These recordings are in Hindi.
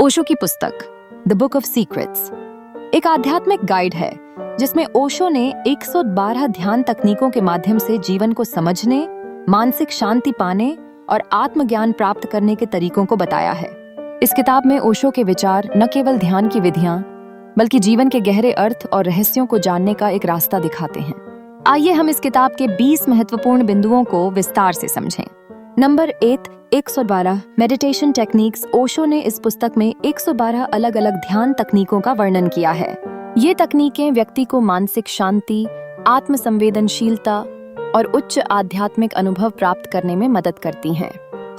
ओशो की पुस्तक द बुक ऑफ सीक्रेट्स एक आध्यात्मिक गाइड है जिसमें ओशो ने 112 ध्यान तकनीकों के माध्यम से जीवन को समझने, मानसिक शांति पाने और आत्मज्ञान प्राप्त करने के तरीकों को बताया है। इस किताब में ओशो के विचार न केवल ध्यान की विधियां बल्कि जीवन के गहरे अर्थ और रहस्यों को जानने का एक रास्ता दिखाते हैं। आइए हम इस किताब के 20 महत्वपूर्ण बिंदुओं को विस्तार से समझें। Number 8, 112 meditation techniques. ओशो ने इस पुस्तक में 112 अलग अलग ध्यान तकनीकों का वर्णन किया है। ये तकनीकें व्यक्ति को मानसिक शांति, आत्म संवेदनशीलता और उच्च आध्यात्मिक अनुभव प्राप्त करने में मदद करती हैं।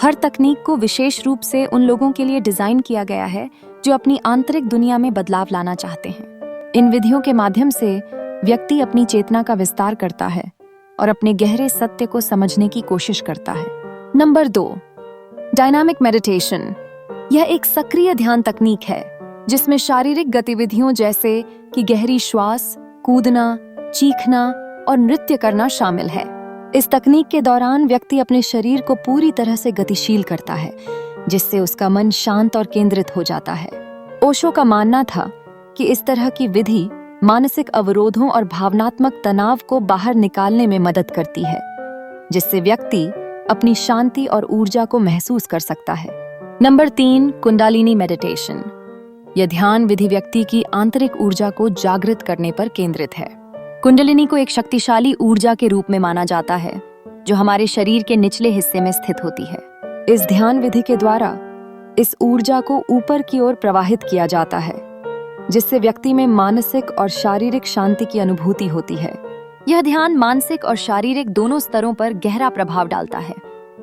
हर तकनीक को विशेष रूप से उन लोगों के लिए डिजाइन किया गया है जो अपनी आंतरिक दुनिया में बदलाव लाना चाहते हैं। इन विधियों के माध्यम से व्यक्ति अपनी चेतना का विस्तार करता है और अपने गहरे सत्य को समझने की कोशिश करता है। Number 2, dynamic meditation. यह एक सक्रिय ध्यान तकनीक है जिसमें शारीरिक गतिविधियों जैसे कि गहरी श्वास, कूदना, चीखना और नृत्य करना शामिल है। इस तकनीक के दौरान व्यक्ति अपने शरीर को पूरी तरह से गतिशील करता है, जिससे उसका मन शांत और केंद्रित हो जाता है। ओशो का मानना था कि इस तरह की विधि मानसिक अवरोधों और भावनात्मक तनाव को बाहर निकालने में मदद करती है, जिससे व्यक्ति अपनी शांति और ऊर्जा को महसूस कर सकता है। Number 3, kundalini meditation. यह ध्यान विधि व्यक्ति की आंतरिक ऊर्जा को जागृत करने पर केंद्रित है। कुंडलिनी को एक शक्तिशाली ऊर्जा के रूप में माना जाता है जो हमारे शरीर के निचले हिस्से में स्थित होती है। इस ध्यान विधि के द्वारा इस ऊर्जा को ऊपर की ओर प्रवाहित किया जाता है, जिससे व्यक्ति में मानसिक और शारीरिक शांति की अनुभूति होती है। यह ध्यान मानसिक और शारीरिक दोनों स्तरों पर गहरा प्रभाव डालता है।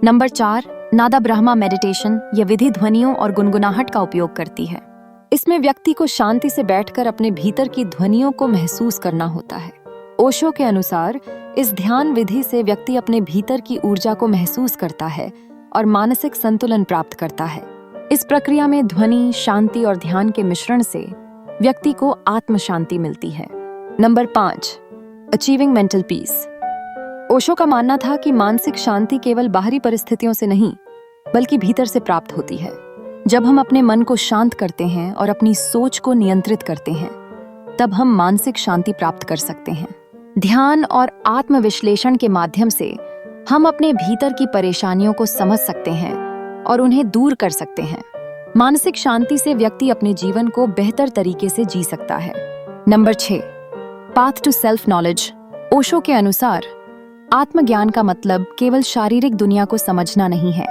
नंबर 4, नादा ब्रह्मा मेडिटेशन। यह विधि ध्वनियों और गुनगुनाहट का उपयोग करती है। इसमें व्यक्ति को शांति से बैठकर अपने भीतर की ध्वनियों को महसूस करना होता है। ओशो के अनुसार इस ध्यान विधि से व्यक्ति अपने भीतर की ऊर्जा को महसूस करता है और मानसिक संतुलन प्राप्त करता है। इस प्रक्रिया में ध्वनि, शांति और ध्यान के मिश्रण से व्यक्ति को आत्म शांति मिलती है। Number 5, achieving mental peace. Osho का मानना था कि मानसिक शांति केवल बाहरी परिस्थितियों से नहीं बल्कि भीतर से प्राप्त होती है। जब हम अपने मन को शांत करते हैं और अपनी सोच को नियंत्रित करते हैं, तब हम मानसिक शांति प्राप्त कर सकते हैं। ध्यान और आत्मविश्लेषण के माध्यम से हम अपने भीतर की परेशानियों को समझ सकते हैं और उन्हें दूर कर सकते हैं। मानसिक शांति से व्यक्ति अपने जीवन को बेहतर तरीके से जी सकता है। Number 6, path to self knowledge. Osho के अनुसार आत्मज्ञान का मतलब केवल शारीरिक दुनिया को समझना नहीं है,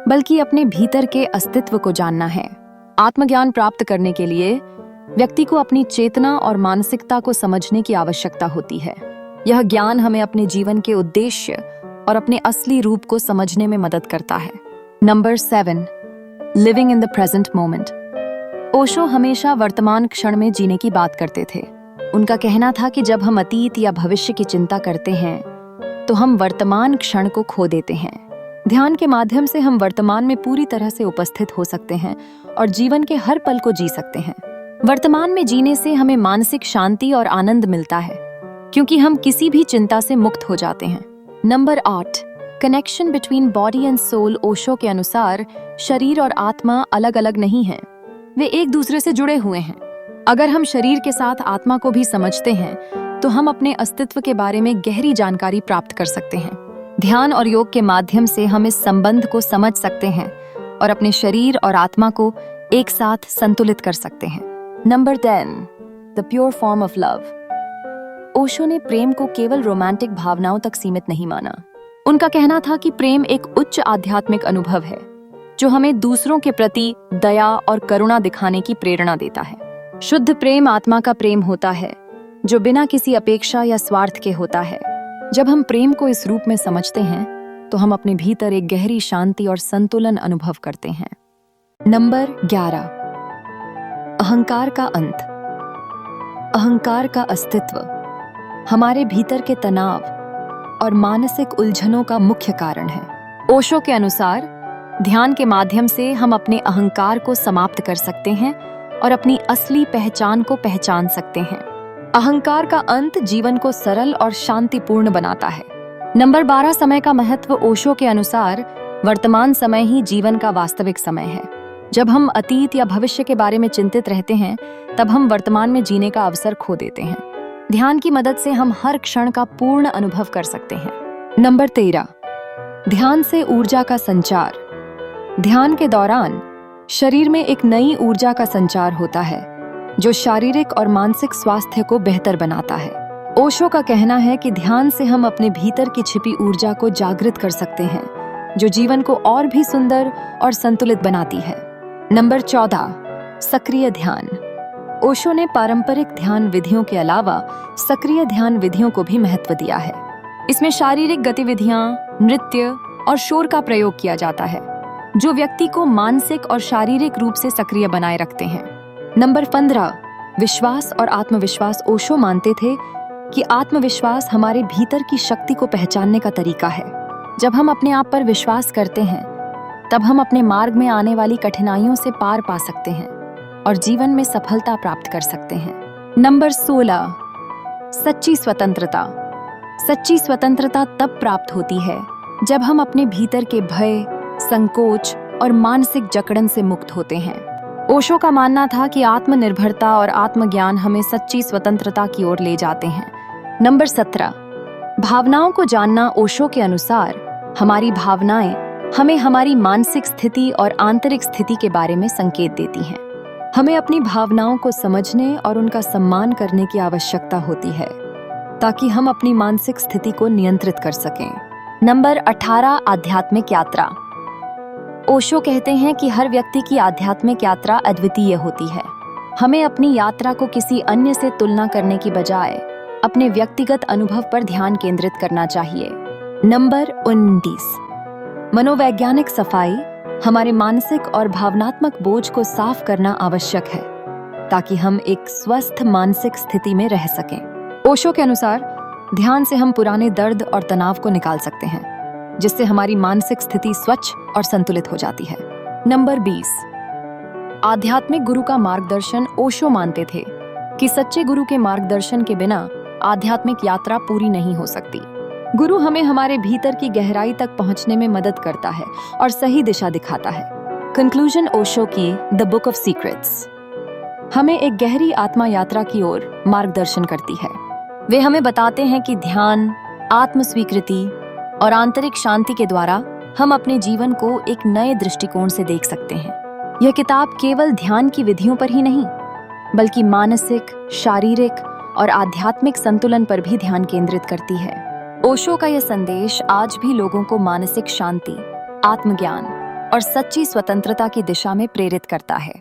बल्कि अपने भीतर के अस्तित्व को जानना है। आत्मज्ञान प्राप्त करने के लिए व्यक्ति को अपनी चेतना और मानसिकता को समझने की आवश्यकता होती है। यह ज्ञान हमें अपने जीवन के उद्देश्य और अपने असली रूप को समझने में मदद करता है। Number 7, living in the present moment. Osho हमेशा वर्तमान क्षण में जीने की बात करते थे। उनका कहना था कि जब हम अतीत या भविष्य की चिंता करते हैं तो हम वर्तमान क्षण को खो देते हैं। ध्यान के माध्यम से हम वर्तमान में पूरी तरह से उपस्थित हो सकते हैं और जीवन के हर पल को जी सकते हैं। वर्तमान में जीने से हमें मानसिक शांति और आनंद मिलता है, क्योंकि हम किसी भी चिंता से मुक्त हो जाते हैं। Number 8, connection between body and soul. Osho के अनुसार शरीर और आत्मा अलग अलग नहीं हैं, वे एक दूसरे से जुड़े हुए हैं। अगर हम शरीर के साथ आत्मा को भी समझते हैं तो हम अपने अस्तित्व के बारे में गहरी जानकारी प्राप्त कर सकते हैं। ध्यान और योग के माध्यम से हम इस संबंध को समझ सकते हैं और अपने शरीर और आत्मा को एक साथ संतुलित कर सकते हैं। Number 10, the pure form of love. Osho ने प्रेम को केवल रोमांटिक भावनाओं तक सीमित नहीं माना। उनका कहना था कि प्रेम एक उच्च आध्यात्मिक अनुभव है जो हमें दूसरों के प्रति दया और करुणा दिखाने की प्रेरणा देता है। शुद्ध प्रेम आत्मा का प्रेम होता है जो बिना किसी अपेक्षा या स्वार्थ के होता है। जब हम प्रेम को इस रूप में समझते हैं तो हम अपने भीतर एक गहरी शांति और संतुलन अनुभव करते हैं। नंबर 11, अहंकार का अंत। अहंकार का अस्तित्व हमारे भीतर के तनाव और मानसिक उलझनों का मुख्य कारण है। ओशो के अनुसार ध्यान के माध्यम से हम अपने अहंकार को समाप्त कर सकते हैं और अपनी असली पहचान को पहचान सकते हैं। अहंकार का अंत जीवन को सरल और शांतिपूर्ण बनाता है। नंबर 12, समय का महत्व। ओशो के अनुसार वर्तमान समय ही जीवन का वास्तविक समय है। जब हम अतीत या भविष्य के बारे में चिंतित रहते हैं, तब हम वर्तमान में जीने का अवसर खो देते हैं। ध्यान की मदद से हम हर क्षण का पूर्ण अनुभव कर सकते हैं। नंबर 13, ध्यान से ऊर्जा का संचार। ध्यान के दौरान शरीर में एक नई ऊर्जा का संचार होता है, जो शारीरिक और मानसिक स्वास्थ्य को बेहतर बनाता है। ओशो का कहना है कि ध्यान से हम अपने भीतर की छिपी ऊर्जा को जागृत कर सकते हैं, जो जीवन को और भी सुंदर और संतुलित बनाती है। नंबर 14, सक्रिय ध्यान। ओशो ने पारंपरिक ध्यान विधियों के अलावा सक्रिय ध्यान विधियों को भी महत्व दिया है। इसमें शारीरिक गतिविधियां, नृत्य और शोर का प्रयोग किया जाता है, जो व्यक्ति को मानसिक और शारीरिक रूप से सक्रिय बनाए रखते हैं। नंबर 15, विश्वास और आत्मविश्वास। ओशो मानते थे कि आत्मविश्वास हमारे भीतर की शक्ति को पहचानने का तरीका है। जब हम अपने आप पर विश्वास करते हैं, तब हम अपने मार्ग में आने वाली कठिनाइयों से पार पा सकते हैं और जीवन में सफलता प्राप्त कर सकते हैं। नंबर 16, सच्ची स्वतंत्रता। सच्ची स्वतंत्रता तब प्राप्त होती है जब हम अपने भीतर के भय, संकोच और मानसिक जकड़न से मुक्त होते हैं। ओशो का मानना था कि आत्मनिर्भरता और आत्मज्ञान हमें सच्ची स्वतंत्रता की ओर ले जाते हैं। नंबर 17, भावनाओं को जानना। ओशो के अनुसार हमारी भावनाएं हमें हमारी मानसिक स्थिति और आंतरिक स्थिति के बारे में संकेत देती हैं। हमें अपनी भावनाओं को समझने और उनका सम्मान करने की आवश्यकता होती है, ताकि हम अपनी मानसिक स्थिति को नियंत्रित कर सकें। नंबर 18, आध्यात्मिक यात्रा। ओशो कहते हैं कि हर व्यक्ति की आध्यात्मिक यात्रा अद्वितीय होती है। हमें अपनी यात्रा को किसी अन्य से तुलना करने की बजाय अपने व्यक्तिगत अनुभव पर ध्यान केंद्रित करना चाहिए। नंबर 19, मनोवैज्ञानिक सफाई। हमारे मानसिक और भावनात्मक बोझ को साफ करना आवश्यक है, ताकि हम एक स्वस्थ मानसिक स्थिति में रह सकें। ओशो के अनुसार ध्यान से हम पुराने दर्द और तनाव को निकाल सकते हैं, जिससे हमारी मानसिक स्थिति स्वच्छ और संतुलित हो जाती है। नंबर 20, आध्यात्मिक गुरु का मार्गदर्शन। ओशो मानते थे कि सच्चे गुरु के मार्गदर्शन के बिना आध्यात्मिक यात्रा पूरी नहीं हो सकती। गुरु हमें हमारे भीतर की गहराई तक पहुंचने में मदद करता है और सही दिशा दिखाता है। कंक्लूजन ओशो की द बुक ऑफ सीक्रेट्स हमें एक गहरी आत्मा यात्रा की ओर मार्गदर्शन करती है। वे हमें बताते हैं कि ध्यान, आत्मस्वीकृति और आंतरिक शांति के द्वारा हम अपने जीवन को एक नए दृष्टिकोण से देख सकते हैं। यह किताब केवल ध्यान की विधियों पर ही नहीं, बल्कि मानसिक, शारीरिक और आध्यात्मिक संतुलन पर भी ध्यान केंद्रित करती है। ओशो का यह संदेश आज भी लोगों को मानसिक शांति, आत्मज्ञान और सच्ची स्वतंत्रता की दिशा में प्रेरित करता है।